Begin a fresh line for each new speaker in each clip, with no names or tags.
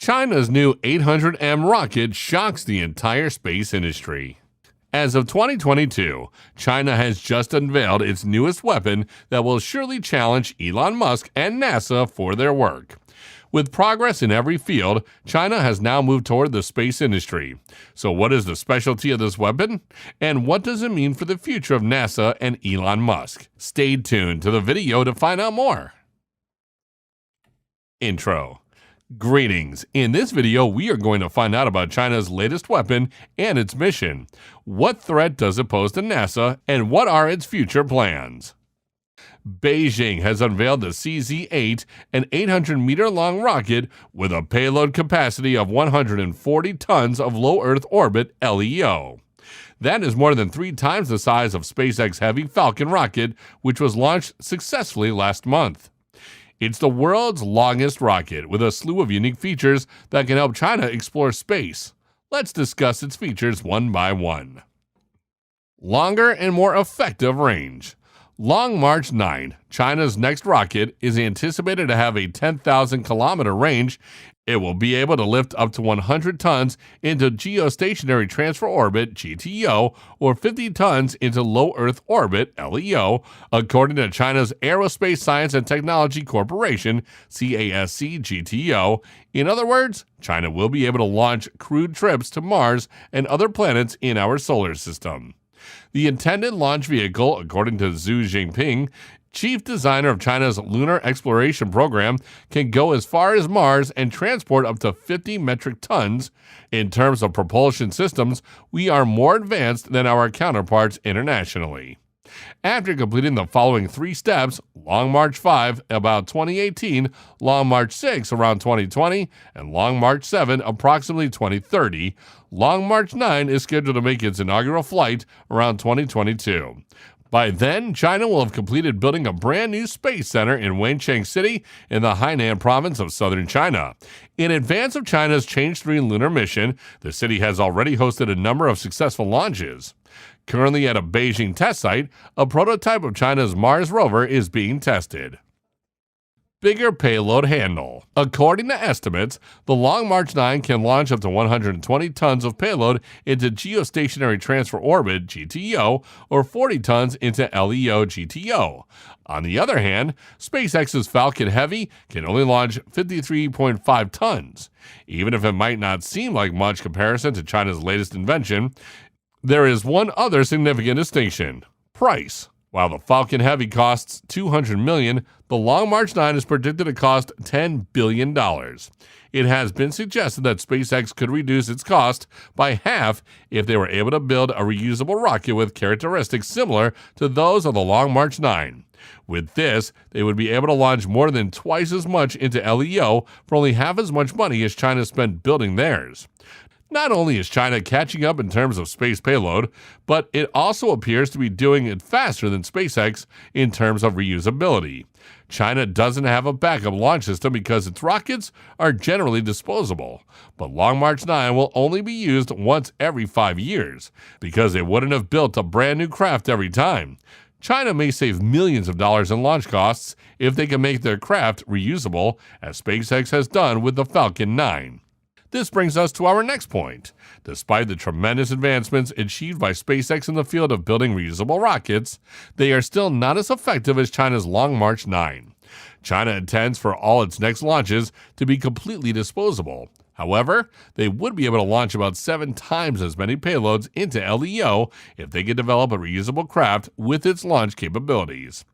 China's new 800M rocket shocks the entire space industry. As of 2022, China has just unveiled its newest weapon that will surely challenge Elon Musk and NASA for their work. With progress in every field, China has now moved toward the space industry. So what is the specialty of this weapon? And what does it mean for the future of NASA and Elon Musk? Stay tuned to the video to find out more. Intro. Greetings. In this video, we are going to find out about China's latest weapon and its mission. What threat does it pose to NASA, and what are its future plans? Beijing has unveiled the CZ-8, an 800-meter-long rocket with a payload capacity of 140 tons of low Earth orbit LEO. That is more than 3 times the size of SpaceX Heavy Falcon rocket, which was launched successfully last month. It's the world's longest rocket, with a slew of unique features that can help China explore space. Let's discuss its features one by one. Longer and more effective range. Long March 9, China's next rocket, is anticipated to have a 10,000-kilometer range. It will be able to lift up to 100 tons into geostationary transfer orbit (GTO) or 50 tons into low Earth orbit (LEO), according to China's Aerospace Science and Technology Corporation (CASC) GTO. In other words, China will be able to launch crewed trips to Mars and other planets in our solar system. The intended launch vehicle, according to Xi Jinping, chief designer of China's lunar exploration program, can go as far as Mars and transport up to 50 metric tons. In terms of propulsion systems, we are more advanced than our counterparts internationally. After completing the following 3 steps, Long March 5 about 2018, Long March 6 around 2020, and Long March 7 approximately 2030, Long March 9 is scheduled to make its inaugural flight around 2022. By then, China will have completed building a brand new space center in Wenchang City in the Hainan province of southern China. In advance of China's Change 3 lunar mission, the city has already hosted a number of successful launches. Currently at a Beijing test site, a prototype of China's Mars rover is being tested. Bigger payload handle. According to estimates, the Long March 9 can launch up to 120 tons of payload into geostationary transfer orbit (GTO) or 40 tons into LEO (GTO). On the other hand, SpaceX's Falcon Heavy can only launch 53.5 tons. Even if it might not seem like much comparison to China's latest invention, there is one other significant distinction: price. While the Falcon Heavy costs $200 million, the Long March 9 is predicted to cost $10 billion. It has been suggested that SpaceX could reduce its cost by half if they were able to build a reusable rocket with characteristics similar to those of the Long March 9. With this, they would be able to launch more than twice as much into LEO for only half as much money as China spent building theirs. Not only is China catching up in terms of space payload, but it also appears to be doing it faster than SpaceX in terms of reusability. China doesn't have a backup launch system because its rockets are generally disposable, but Long March 9 will only be used once every 5 years, because they wouldn't have built a brand new craft every time. China may save millions of dollars in launch costs if they can make their craft reusable, as SpaceX has done with the Falcon 9. This brings us to our next point. Despite the tremendous advancements achieved by SpaceX in the field of building reusable rockets, they are still not as effective as China's Long March 9. China intends for all its next launches to be completely disposable. However, they would be able to launch about 7 times as many payloads into LEO if they could develop a reusable craft with its launch capabilities.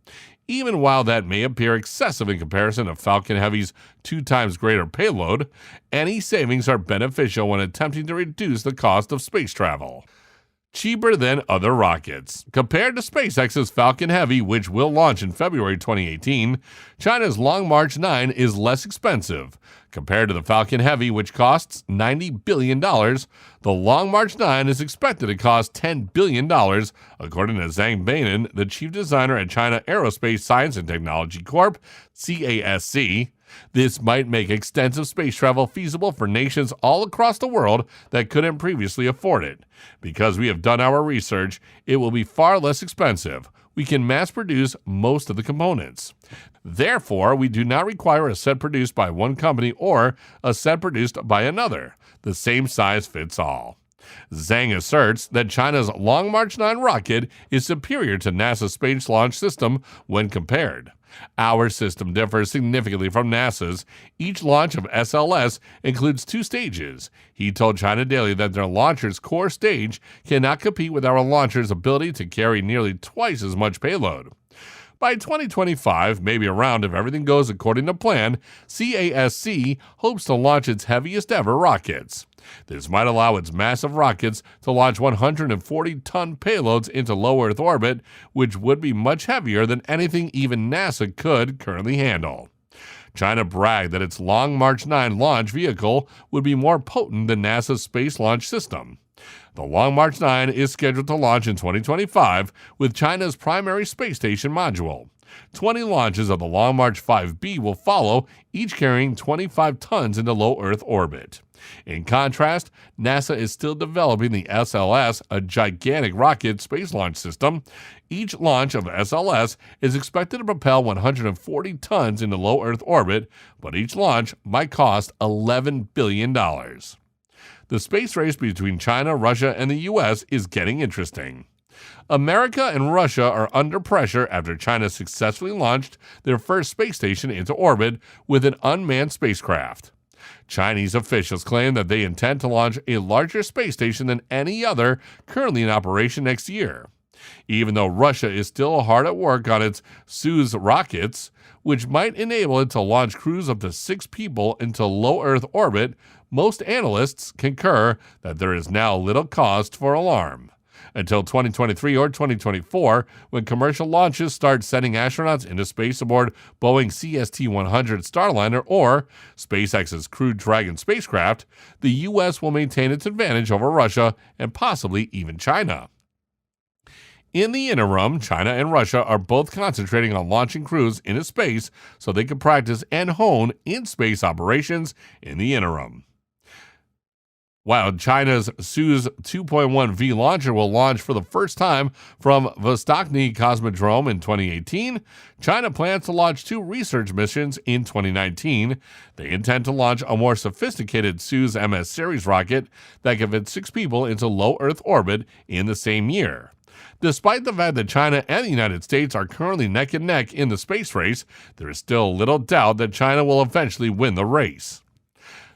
Even while that may appear excessive in comparison to Falcon Heavy's 2 times greater payload, any savings are beneficial when attempting to reduce the cost of space travel. Cheaper than other rockets. Compared to SpaceX's Falcon Heavy, which will launch in February 2018, China's Long March 9 is less expensive. Compared to the Falcon Heavy, which costs $90 billion, the Long March 9 is expected to cost $10 billion, according to Zhang Beinan, the chief designer at China Aerospace Science and Technology Corp. (CASC). This might make extensive space travel feasible for nations all across the world that couldn't previously afford it. Because we have done our research, it will be far less expensive. we can mass produce most of the components. Therefore, we do not require a set produced by one company or a set produced by another. The same size fits all. Zhang asserts that China's Long March 9 rocket is superior to NASA's Space Launch System when compared. Our system differs significantly from NASA's. Each launch of SLS includes 2 stages. He told China Daily that their launcher's core stage cannot compete with our launcher's ability to carry nearly twice as much payload. By 2025, maybe around if everything goes according to plan, CASC hopes to launch its heaviest ever rockets. This might allow its massive rockets to launch 140-ton payloads into low Earth orbit, which would be much heavier than anything even NASA could currently handle. China bragged that its Long March 9 launch vehicle would be more potent than NASA's Space Launch System. The Long March 9 is scheduled to launch in 2025 with China's primary space station module. 20 launches of the Long March 5B will follow, each carrying 25 tons into low Earth orbit. In contrast, NASA is still developing the SLS, a gigantic rocket space launch system. Each launch of SLS is expected to propel 140 tons into low Earth orbit, but each launch might cost $11 billion. The space race between China, Russia, and the U.S. is getting interesting. America and Russia are under pressure after China successfully launched their first space station into orbit with an unmanned spacecraft. Chinese officials claim that they intend to launch a larger space station than any other currently in operation next year. Even though Russia is still hard at work on its Soyuz rockets, which might enable it to launch crews up to 6 people into low Earth orbit, most analysts concur that there is now little cause for alarm. Until 2023 or 2024, when commercial launches start sending astronauts into space aboard Boeing CST-100 Starliner or SpaceX's Crew Dragon spacecraft, the U.S. will maintain its advantage over Russia and possibly even China. In the interim, China and Russia are both concentrating on launching crews into space so they can practice and hone in-space operations in the interim. While China's Soyuz 2.1V launcher will launch for the first time from Vostochny Cosmodrome in 2018, China plans to launch 2 research missions in 2019. They intend to launch a more sophisticated Soyuz MS series rocket that can fit 6 people into low Earth orbit in the same year. Despite the fact that China and the United States are currently neck and neck in the space race, there is still little doubt that China will eventually win the race.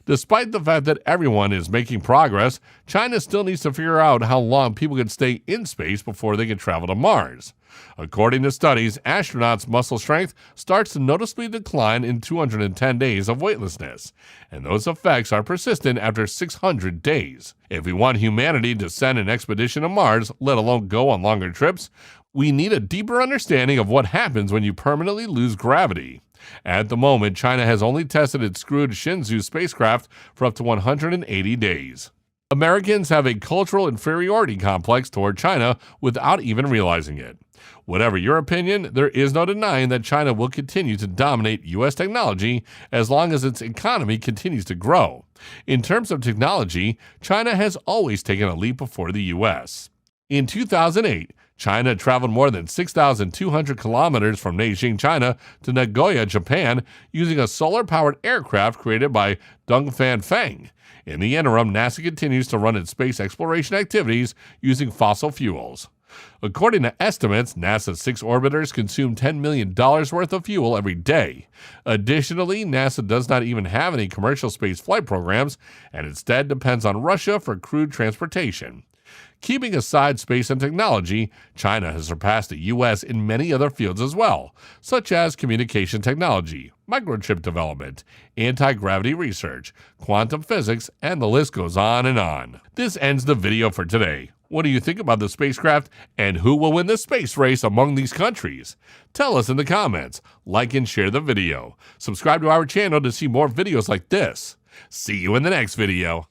Despite the fact that everyone is making progress, China still needs to figure out how long people can stay in space before they can travel to Mars. According to studies, astronauts' muscle strength starts to noticeably decline in 210 days of weightlessness, and those effects are persistent after 600 days. If we want humanity to send an expedition to Mars, let alone go on longer trips, we need a deeper understanding of what happens when you permanently lose gravity. At the moment, China has only tested its crewed Shenzhou spacecraft for up to 180 days. Americans have a cultural inferiority complex toward China without even realizing it. Whatever your opinion, there is no denying that China will continue to dominate U.S. technology as long as its economy continues to grow. In terms of technology, China has always taken a leap before the U.S. In 2008, China traveled more than 6,200 kilometers from Beijing, China, to Nagoya, Japan, using a solar-powered aircraft created by Dongfan Feng. In the interim, NASA continues to run its space exploration activities using fossil fuels. According to estimates, NASA's 6 orbiters consume $10 million worth of fuel every day. Additionally, NASA does not even have any commercial space flight programs and instead depends on Russia for crewed transportation. Keeping aside space and technology, China has surpassed the U.S. in many other fields as well, such as communication technology, microchip development, anti-gravity research, quantum physics, and the list goes on and on. This ends the video for today. What do you think about the spacecraft, and who will win the space race among these countries? Tell us in the comments, like and share the video. Subscribe to our channel to see more videos like this. See you in the next video.